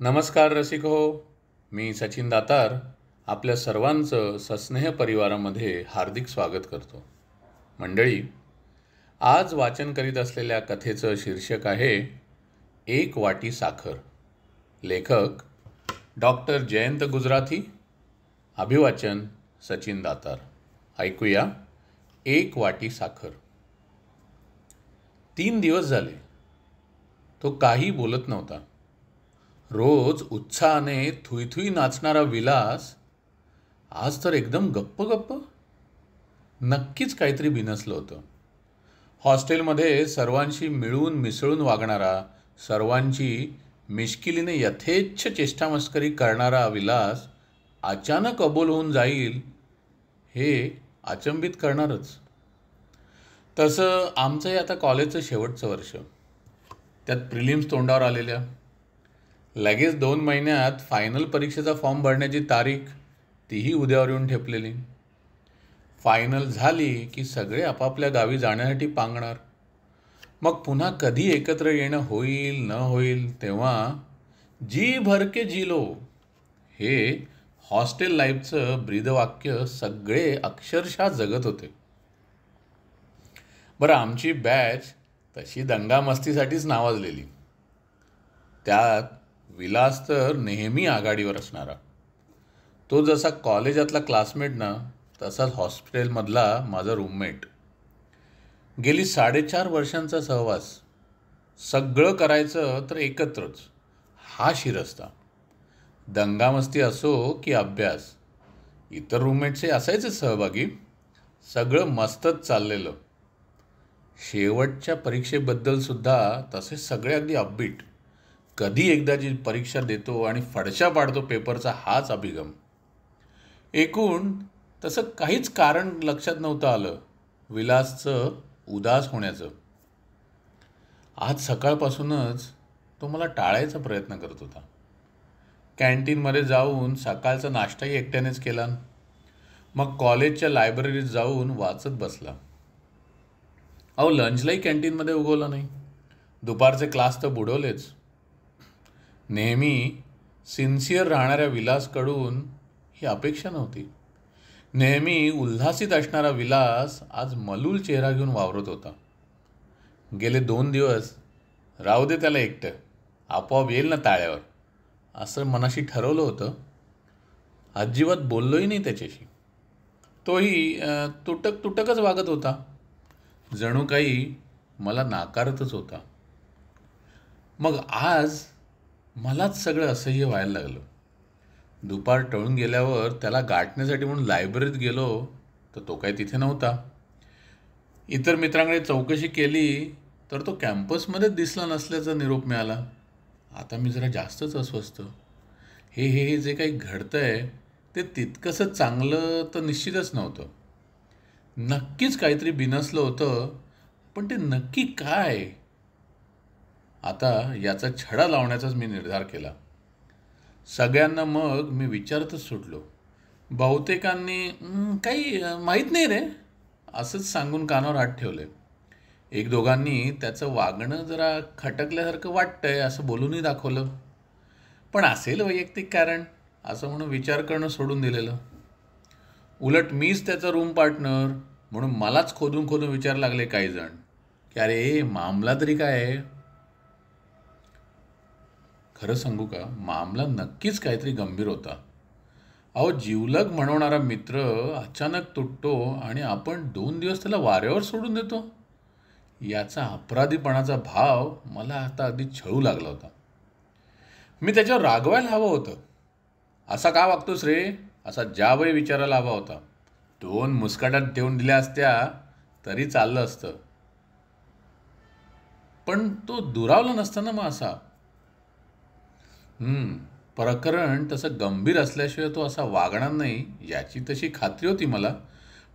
नमस्कार रसिक हो. मी सचिन दातार आपल्या सर्वांचं सस्नेह परिवारामध्ये हार्दिक स्वागत करतो. मंडळी, आज वाचन करीत असलेल्या कथेचं शीर्षक आहे एक वाटी साखर. लेखक डॉक्टर जयंत गुजराथी. अभिवाचन सचिन दातार. ऐकूया एक वाटी साखर. 3 दिवस झाले तो काही बोलत नव्हता. रोज उत्साहाने थुईथुई नाचणारा विलास आज तर एकदम गप्प गप्प. नक्कीच काहीतरी बिनसलं होतं. हॉस्टेलमध्ये सर्वांशी मिळून मिसळून वागणारा, सर्वांची मिश्किलीने यथेच्छ चेष्टामस्करी करणारा विलास अचानक अबोल होऊन जाईल हे अचंबित करणारच. तसं आमचंही आता कॉलेजचं शेवटचं वर्ष. त्यात प्रिलिम्स तोंडावर आलेल्या. लगेच 2 महिन्यात फायनल परीक्षेचा फॉर्म भरण्याची तारीख, तीही उद्यावर येऊन ठेपलेली. फायनल झाली की सगळे आपापल्या गावी जाण्यासाठी पांगणार. मग पुन्हा कधी एकत्र येणं होईल न होईल तेव्हा जी भर के जी लो हे हॉस्टेल लाईफचं ब्रीदवाक्य सगळे अक्षरशः जगत होते. बरं, आमची बॅच तशी दंगामस्तीसाठीच नावाजलेली. त्यात विलास तर नेहमी आघाडीवर असणारा. तो जसा कॉलेजातला क्लासमेट ना, तसाच हॉस्टेलमधला माझा रूममेट. गेली 4.5 वर्षांचा सहवास. सगळं करायचं तर एकत्रच, हा शिरस्ता. दंगामस्ती असो की अभ्यास, इतर रूममेटचे असायचे सहभागी. सगळं मस्तच चाललेलं. शेवटच्या परीक्षेबद्दल सुद्धा तसे सगळे अगदी अपबीट. कधी एकदाची परीक्षा देतो आणि फडशा पाडतो पेपरचा, हाच अभिगम. एकूण तसं काहीच कारण लक्षात नव्हतं आलं विलासचं उदास होण्याचं. आज सकाळपासूनच तो मला टाळायचा प्रयत्न करत होता. कॅन्टीनमध्ये जाऊन सकाळचा नाश्ताही एकट्यानेच केला. मग कॉलेजच्या लायब्ररीत जाऊन वाचत बसला. अहो, लंचलाही कॅन्टीनमध्ये उगवला नाही. दुपारचे क्लास तर बुडवलेच. नेहमी सिन्सिअर राहणाऱ्या विलासकडून ही अपेक्षा नव्हती. नेहमी उल्हासित असणारा विलास आज मलूल चेहरा घेऊन वावरत होता. गेले 2 दिवस राहू दे त्याला एकटं, आपोआप येईल ना ताळ्यावर, असं मनाशी ठरवलं होतं. अजिबात बोललोही नाही त्याच्याशी. तोही तुटक तुटकच वागत होता. जणू काही मला नाकारतच होता. मग आज मलाच सगळं असह्य व्हायला लागलं. दुपार टळून गेल्यावर त्याला गाठण्यासाठी म्हणून लायब्ररीत गेलो तर तो काही तिथे नव्हता. इतर मित्रांकडे चौकशी केली तर तो कॅम्पसमध्येच दिसला नसल्याचा निरोप मिळाला. आता मी जरा जास्तच अस्वस्थ. हे जे काही घडतंय ते तितकंसं चांगलं तर निश्चितच नव्हतं. नक्कीच काहीतरी बिनसलं होतं, पण ते नक्की काय? आता याचा छडा लावण्याचाच मी निर्धार केला. सगळ्यांना मग मी विचारतच सुटलो. बहुतेकांनी काही माहीत नाही रे असंच सांगून कानावर हात ठेवले. 1-2घांनी त्याचं वागणं जरा खटकल्यासारखं वाटतंय असं बोलूनही दाखवलं. पण असेल वैयक्तिक कारण असं म्हणून विचार करणं सोडून दिलेलं. उलट मीच त्याचा रूम पार्टनर म्हणून मलाच खोदून खोदून विचारायला लागले काही जण की अरे मामला तरी काय आहे. खरं सांगू का, मामला नक्कीच काहीतरी गंभीर होता. अहो, जीवलग म्हणवणारा मित्र अचानक तुटतो आणि आपण 2 दिवस त्याला वाऱ्यावर सोडून देतो. याचा अपराधीपणाचा भाव मला आता अगदी छळू लागला होता. मी त्याच्यावर रागवायला हवं होतं. असा का वागतोस रे असा ज्यावेळी विचारायला हवा होता. 2 मुस्काटात ठेवून दिल्या असत्या तरी चाललं असतं. पण तो दुरावला नसता ना मग असा. प्रकरण तसं गंभीर असल्याशिवाय तो असा वागणार नाही याची तशी खात्री होती मला.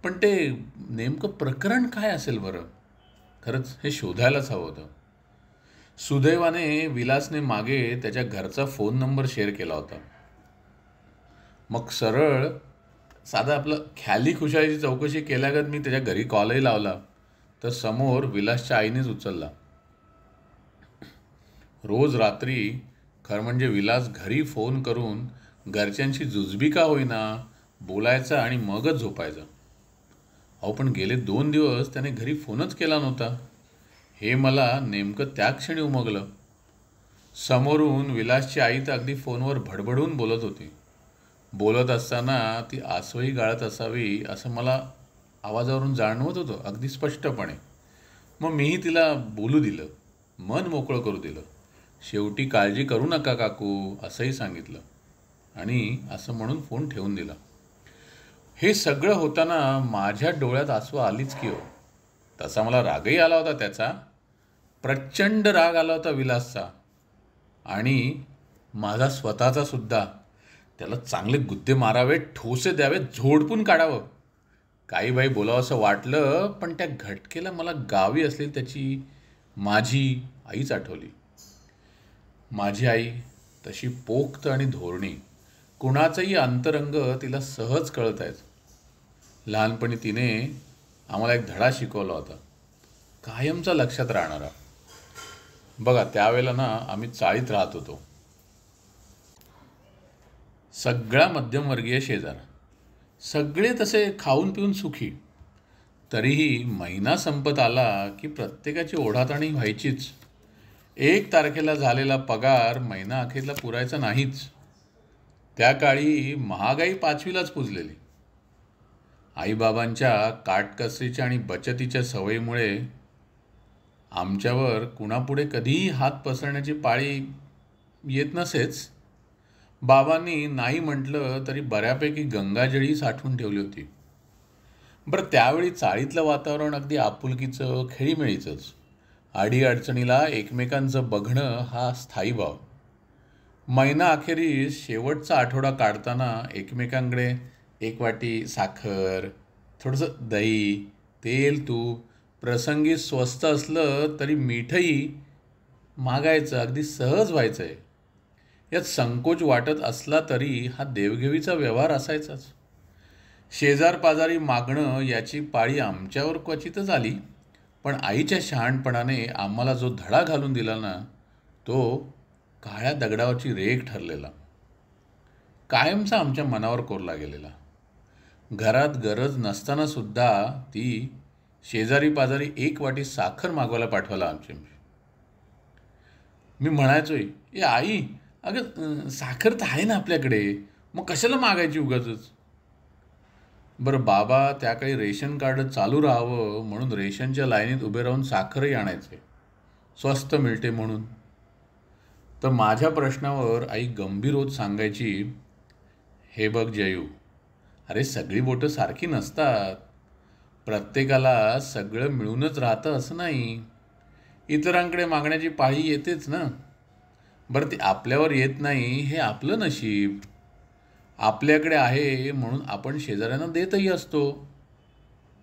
पण ते नेमकं प्रकरण काय असेल बरं? खरंच हे शोधायलाच हवं होतं. सुदैवाने विलासने मागे त्याच्या घरचा फोन नंबर शेअर केला होता. मग सरळ साधा आपलं ख्याली खुशालीची चौकशी केल्यागत मी त्याच्या घरी कॉलही लावला तर समोर विलासच्या आईनेच उचलला. रोज रात्री खरं म्हणजे विलास घरी फोन करून घरच्यांशी जुजबी का होईना बोलायचा आणि मगच झोपायचा. अहो पण गेले 2 दिवस त्याने घरी फोनच केला नव्हता. हे मला नेमकं त्या क्षणी उमगलं. समोरून विलासची आई तर अगदी फोनवर भडभडून बोलत होती. बोलत असताना ती आसवही गाळत असावी असं मला आवाजावरून जाणवत होतं अगदी स्पष्टपणे. मग मीही तिला बोलू दिलं, मन मोकळं करू दिलं. शेवटी काळजी करू नका काकू असंही सांगितलं आणि असं म्हणून फोन ठेवून दिला. हे सगळं होताना माझ्या डोळ्यात आसू आलीच की हो. तसा मला रागही आला होता त्याचा, प्रचंड राग आला होता विलासचा आणि माझा स्वतःचा सुद्धा. त्याला चांगले गुद्दे मारावे, ठोसे द्यावे, झोडपून काढावं. काही बाई बोलावं असं वाटलं, पण त्या घटकेला मला गावी असलेली त्याची माझी आईच आठवली. माझी आई तशी पोक्त आणि धोरणी, कुणाचंही अंतरंग तिला सहज कळतायच. लहानपणी तिने आम्हाला एक धडा शिकवला होता, कायमचा लक्षात राहणारा. बघा त्यावेळेला ना आम्ही चाळीत राहत होतो. सगळा मध्यमवर्गीय शेजार, सगळे तसे खाऊन पिऊन सुखी. तरीही महिना संपत आला की प्रत्येकाची ओढाताणी व्हायचीच. 1 तारखेला झालेला पगार महिना अखेरला पुरायचा नाहीच. त्या काळी महागाई 5वीलाच पुजलेली. आईबाबांच्या काटकसरीच्या आणि बचतीच्या सवयीमुळे आमच्यावर कुणापुढे कधीही हात पसरण्याची पाळी येत नसेच. बाबांनी नाही म्हटलं तरी बऱ्यापैकी गंगाजळी साठवून ठेवली होती. बरं त्यावेळी चाळीतलं वातावरण अगदी आपुलकीचं, खेळीमेळीचंच. अडीअडचणीला एकमेकांचं बघणं हा स्थायी भाव. महिना अखेरीस शेवटचा आठवडा काढताना एकमेकांकडे 1 वाटी साखर, थोडंसं दही, तेल, तूप, प्रसंगी स्वस्त असलं तरी मीठही मागायचं अगदी सहज व्हायचं आहे. यात संकोच वाटत असला तरी हा देवघेवीचा व्यवहार असायचाच. शेजारपाजारी मागणं याची पाळी आमच्यावर क्वचितच आली, पण आईच्या शहाणपणाने आम्हाला जो धडा घालून दिला ना, तो काळ्या दगडावरची रेघ ठरलेला, कायमचा आमच्या मनावर कोरला गेलेला. घरात गरज नसताना सुद्धा ती शेजारी पाजारी 1 वाटी साखर मागवायला पाठवायला आमची. मी म्हणायचोय, ए आई, अगं साखर तर आहे ना आपल्याकडे, मग कशाला मागायची उगाचच. बरं बाबा त्या काही रेशन कार्ड चालू राहावं म्हणून रेशनच्या लाईनीत उभे राहून साखरही आणायचे, स्वस्त मिळते म्हणून. तर माझ्या प्रश्नावर आई गंभीर होत सांगायची, हे बघ जयू, अरे सगळी बोटं सारखी नसतात. प्रत्येकाला सगळं मिळूनच राहतं असं नाही. इतरांकडे मागण्याची पाळी येतेच ना. बरं ती आपल्यावर येत नाही हे आपलं नशीब. आपल्याकडे आहे म्हणून आपण शेजाऱ्यांना देतही असतो.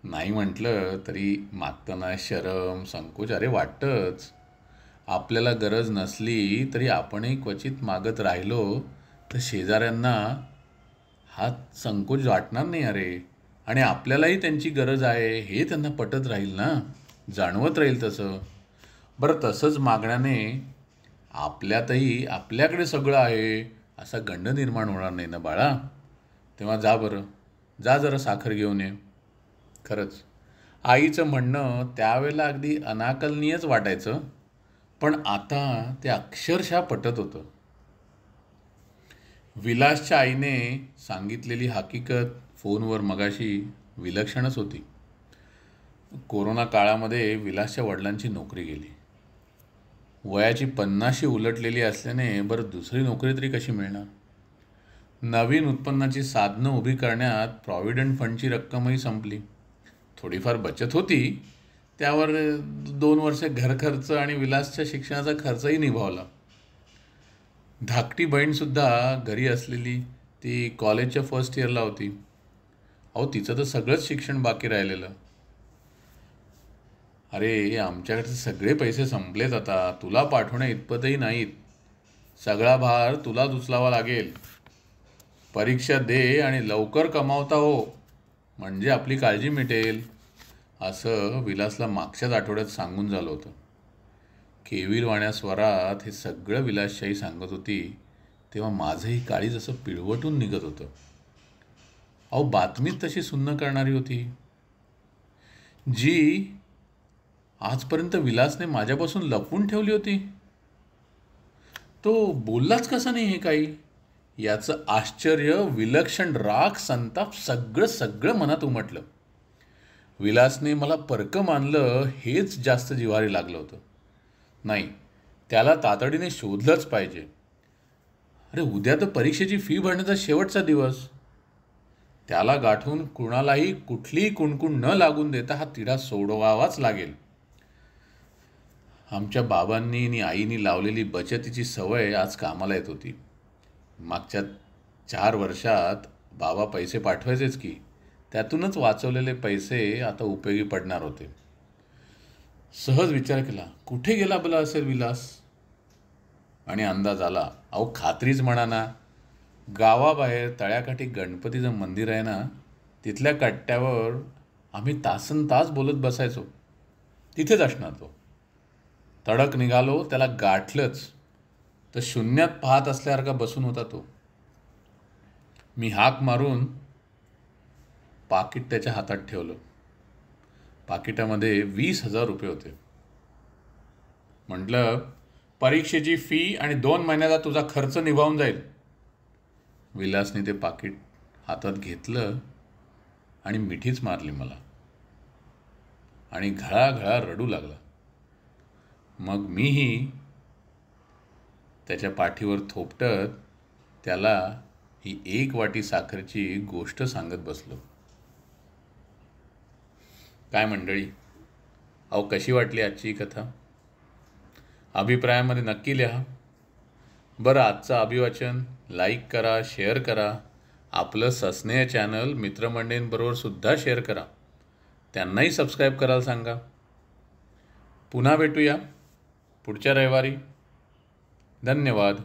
नाही म्हटलं तरी मागताना शरम, संकोच अरे वाटतंच. आपल्याला गरज नसली तरी आपणही क्वचित मागत राहिलो तर शेजाऱ्यांना हा संकोच वाटणार नाही अरे. आणि आपल्यालाही त्यांची गरज आहे हे त्यांना पटत राहील ना, जाणवत राहील तसं. बरं तसंच मागण्याने आपल्यातही आपल्याकडे सगळं आहे असा गंड निर्माण होणार नाही ना बाळा. तेव्हा जा बरं, जा जरा साखर घेऊन ये. खरंच आईचं म्हणणं त्यावेळेला अगदी अनाकलनीयच वाटायचं, पण आता ते अक्षरशः पटत होतं. विलासच्या आईने सांगितलेली हकीकत फोनवर मगाशी विलक्षणच होती. कोरोना काळामध्ये विलासच्या वडिलांची नोकरी गेली. वयाची 50शी उलटलेली असल्याने बरं दुसरी नोकरी तरी कशी मिळणार. नवीन उत्पन्नाची साधनं उभी करण्यात प्रॉव्हिडंट फंडची रक्कमही संपली. थोडीफार बचत होती, त्यावर 2 वर्षे घर खर्च आणि विलासच्या शिक्षणाचा खर्चही निभावला. धाकटी बहीणसुद्धा घरी असलेली, ती कॉलेजच्या फर्स्ट इयरला होती. अहो तिचं तर सगळंच शिक्षण बाकी राहिलेलं. अरे आमच्याकडचे सगळे पैसे संपलेत आता, तुला पाठवण्या इतपतही नाहीत. सगळा भार तुलाच उचलावा लागेल. परीक्षा दे आणि लवकर कमावता हो, म्हणजे आपली काळजी मिटेल, असं विलासला मागच्याच आठवड्यात सांगून झालं होतं. केविलवाण्या स्वरात हे सगळं विलासशाही सांगत होती तेव्हा माझंही काळीज असं पिळवटून निघत होतं. अहो, बातमीच तशी सुन्न करणारी होती, जी आजपर्यंत विलासने माझ्यापासून लपवून ठेवली होती. तो बोललाच कसा नाही हे काही, याचं आश्चर्य, विलक्षण राग, संताप सगळं सगळं मनात उमटलं. विलासने मला परकं मानलं हेच जास्त जिव्हारी लागलं होतं. नाही, त्याला तातडीने शोधलंच पाहिजे. अरे, उद्या तर परीक्षेची फी भरण्याचा शेवटचा दिवस. त्याला गाठून कुणालाही कुठलीही कुणकुण न लागून देता हा तिढा सोडवावाच लागेल. आमच्या बाबांनी आणि आईनी लावलेली बचतीची सवय आज कामाला येत होती. मागच्या 4 वर्षात बाबा पैसे पाठवायचेच की, त्यातूनच वाचवलेले पैसे आता उपयोगी पडणार होते. सहज विचार केला, कुठे गेला भला असेल विलास? आणि अंदाज आला. अहो, खात्रीच म्हणा ना, गावाबाहेर तळ्याकाठी गणपतीचं मंदिर आहे ना, तिथल्या कट्ट्यावर आम्ही तासनतास बोलत बसायचो. तिथेच असणार तो. तडक निघालो, त्याला गाठलंच तर शून्यात पाहत असल्यासारखा बसून होता तो. मी हाक मारून पाकिट त्याच्या हातात ठेवलं. पाकिटामध्ये 20,000 रुपये होते. म्हटलं, परीक्षेची फी आणि 2 महिन्याचा तुझा खर्च निभावून जाईल. विलासने ते पाकिट हातात घेतलं आणि मिठीच मारली मला आणि घळाघळा रडू लागला. मग मीही त्याच्या पाठीवर थोपटत त्याला ही 1 वाटी साखरेची गोष्ट सांगत बसलो. काय मंडळी, अहो, कशी वाटली आजची कथा? अभिप्रायामध्ये नक्की लिहा. बरं, आजचं अभिवाचन लाईक करा, शेअर करा. आपलं सस्नेह चॅनल मित्रमंडळींबरोबर सुद्धा शेअर करा. त्यांनाही सबस्क्राईब करायला सांगा. पुन्हा भेटूया पुढच्या रविवारी. धन्यवाद.